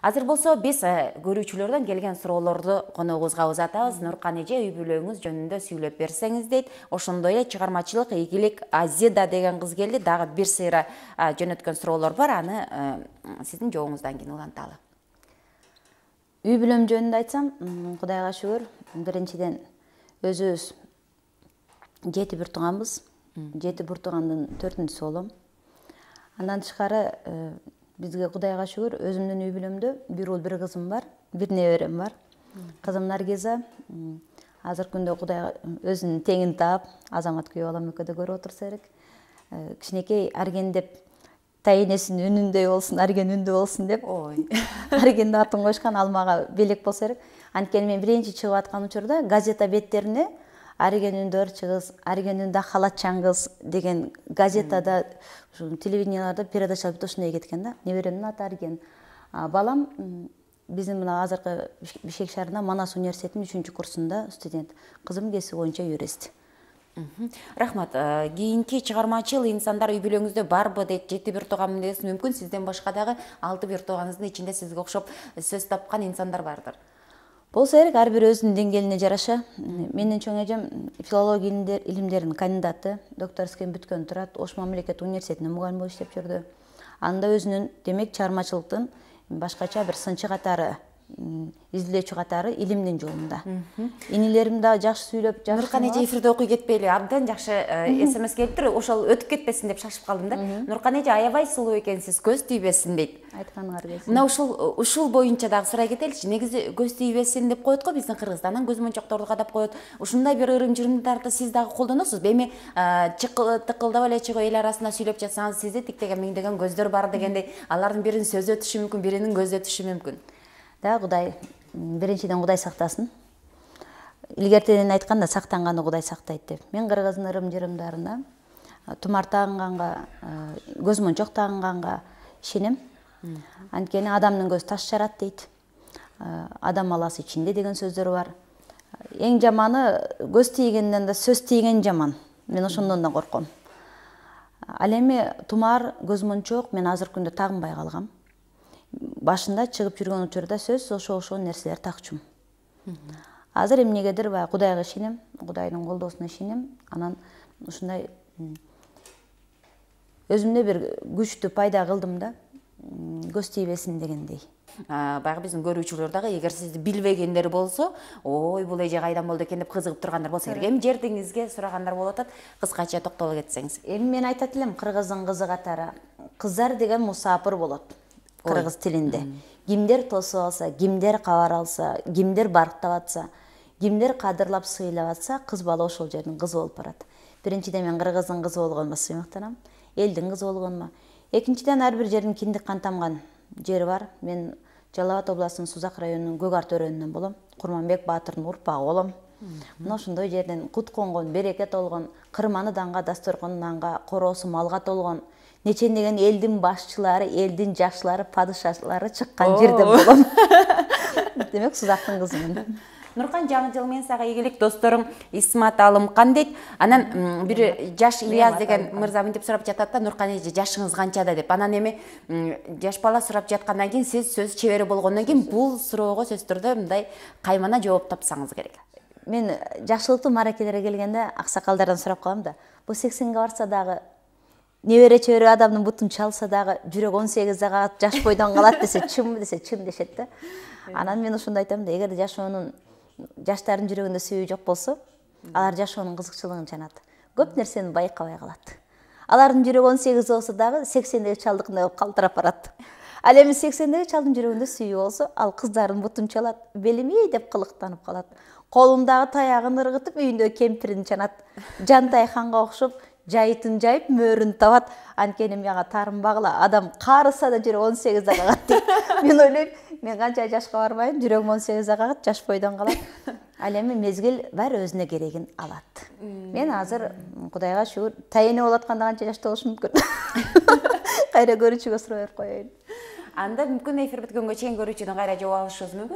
Азыр болсо биз көрүүчүлөрдөн келген суроолорду коногубузга узатабыз. Нуркан эже, үй бүлөңүз жөнүндө сүйлөп берсеңиз дейт. Ошондой эле чыгармачылык, ийгилик Азида деген кыз келди. Дагы бир сыйра жөнөткөн суроолор бар. Аны сиздин жообуңуздан кийин уланталы. Үй бүлөм жөнүндө айтсам, Кудайга шүгүр, биринчиден өзүбүз 7 бир тууганбыз. 7 бир туугандын 4-сү болом. Андан тышкары бизге Кудайга шүгүр, өзүмдүн үй бүлөмдө бир уул, бир кызым бар, бир неберем бар. Кызым Наргиза азыркы күндө Кудайга өзүнүн теңин таап, азамат күйөө балам экөөдө көрүп отурса керек. Кичинекей Арген деп тайенесинин үнүндөй болсун, Арген үндүү болсун деп. Аргенди атын койушкан, ал мага белек болсо керек. Анткени мен биринчи чыгып аткан учурда газета беттерине Арген үндүү ырчы-кыз, Арген үндүү халатчан кыз деген газетада, телевиденияларда передачалар бүт ушундай кеткен да. Неберемдин аты Арген. Балам биздин мына азыркы Бишкек шаарында Манас университетинин 3-курсунда студент. Кызым кесип боюнча юрист. Рахмат. Кийинки чыгармачыл инсандар үй бүлөңүздө барбы дейт. 7 бир тууганмын дегенсиз, мүмкүн сизден башка дагы 6 бир тууганыңыздын ичинде сизге окшоп сөз тапкан инсандар бардыр. Болсо керек, ар бир өзүнүн деңгээлине жараша. Менин чоң эжем филология илимдеринин кандидаты, докторскийин бүткөн турат, Ош мамлекеттик университетинде мугалим болуп иштеп жүрдү. Анда өзүнүн, демек, чыгармачылыктын башкача бир сынчы катары, изилдөөчү катары илимдин жолунда. Инилерим да жакшы сүйлөп, Нуркан эже эфирде окуй кетпейли, абдан жакшы СМС келиптир. Ошол өтүп кетпесин деп шашып калдым да. Нуркан эже аябай сулуу экенсиз, көз тийбесин дейт. Айтканыңар келсин. Мына ушул боюнча дагы сурай кетеличи. Негизи көз тийбесин деп коет го биздин Кыргызда. Анан көз мончокторду кадап коет. Ушундай бир ырым-жырымдарды сиз дагы колдоносузбу? Эми тыкылдап эле чыгып эл арасында сүйлөп жатсаңыз, сизди тиктеген миңдеген көздөр бар дегендей, алардын биринин сөзү өтүшү мүмкүн, биринин көзү өтүшү мүмкүн. Да, Кудай, биринчиден Кудай сактасын. Илгертеден айтканда сактанганы Кудай сактайт деп. Мен Кыргыздын ырым-жырымдарына тумар тагынганга, көз мончок тагынганга ишенем. Анткени адамдын көзү таш жарат дейт. Адам аласы ичинде деген сөздөр бар. Эң жаманы көз тийгенден да сөз тийген жаман. Мен ошондон да корком. Ал эми тумар, көз мончок мен азыркы күндө тагынбай калгам. Башында чыгып жүргөн учурда сөз ошол нерселер такчумун. Азыр эмнегедир баягы Кудайга ишенем, Кудайдын колдоосуна ишенем. Анан ушундай өзүмдө бир күчтү пайда кылдым да, көз тийбесин дегендей. Баягы биздин көрүүчүлөр дагы эгер сизди билбегендер болсо, ой, бул эже кайдан болду экен деп кызыгып тургандар болсо керек. Эми жердиңизге сурагандар болуп атат, кыскача токтоло кетсеңиз. Эми мен айтат элем, Кыргыздын кызы катары кыздар деген мусапыр болот. Кыргыз тилинде. Кимдер тосуп алса, кимдер кабар алса, кимдер барктап атса, кимдер кадырлап сыйлап атса, кыз бала ошол жердин кызы болуп барат. Биринчиден мен Кыргыздын кызы болгоныма сыймыктанам, элдин кызы болгонума. Экинчиден ар бир жердин киндик кан тамган жери бар. Мен Жалал Абад областынын Сузак районунун Көк Ар төрөнүнөн болом. Курманбек баатырдын урпагы болом. Мына ошондой жерден кут конгон, берекет болгон, кырманы данга, дасторкону нанга, короосу малга толгон, нечендеген элдин башчылары, элдин жакшылары, падышалары чыккан жерден болом. Демек, Сузактын кызымын. Нуркан, жаңы жыл менен сага ийгилик, досторуң Исмат Алымкан дейт. Анан бир жаш Ильяс деген мырза мынтип сурап жатат да, Нуркан эже жашыңыз канчада деп. Анан эми жаш бала сурап жаткандан кийин, сиз сөз чебери болгондон кийин бул суроого сөзсүз түрдө мындай каймана жооп тапсаңыз керек. Мен жакшылыктуу маракелерге келгенде аксакалдардан сурап калам да, бул 80ге барса дагы, небере чөбөрө адамдын бутун чалса дагы, жүрөк 18 калат, жаш бойдон калат десе, чынбы десе, чын дешет да. Анан мен ошондой айтам да, эгер жаштардын жүрөгүндө сүйүү жок болсо, алар жашоонун кызыкчылыгын чанат. Көп нерсени байкабай калат. Алардын жүрөгү 18 болсо дагы 80деги чалдыкындай болуп калтырап барат. Ал эми 80деги чалдын жүрөгүндө сүйүү болсо, ал кыздардын бутун чалат, белими деп кылыктанып калат. Колундагы таягын ыргытып, үйүндө кемпирин чанат. Жантай ханга окшоп, жайытын жайып, мөөрүн табат. Анткени мага таарынбагыла, адам каарыса да жүрөк 18 калат дейт. Мен ойлойм, мен канча жашка барбайм, жүрөгүм 18 калат, жаш бойдон калат. Ал эми мезгил баары өзүнө керегин алат. Мен азыр Кудайга шүгүр, тайене болуп атканда канча жашта болушум мүмкүн. Кайра көрүүчүгө суроо берип коеюн. Анда мүмкүн эфир бүткөнгө чейин көрүүчүдөн кайра жооп алышыбыз мүмкүн.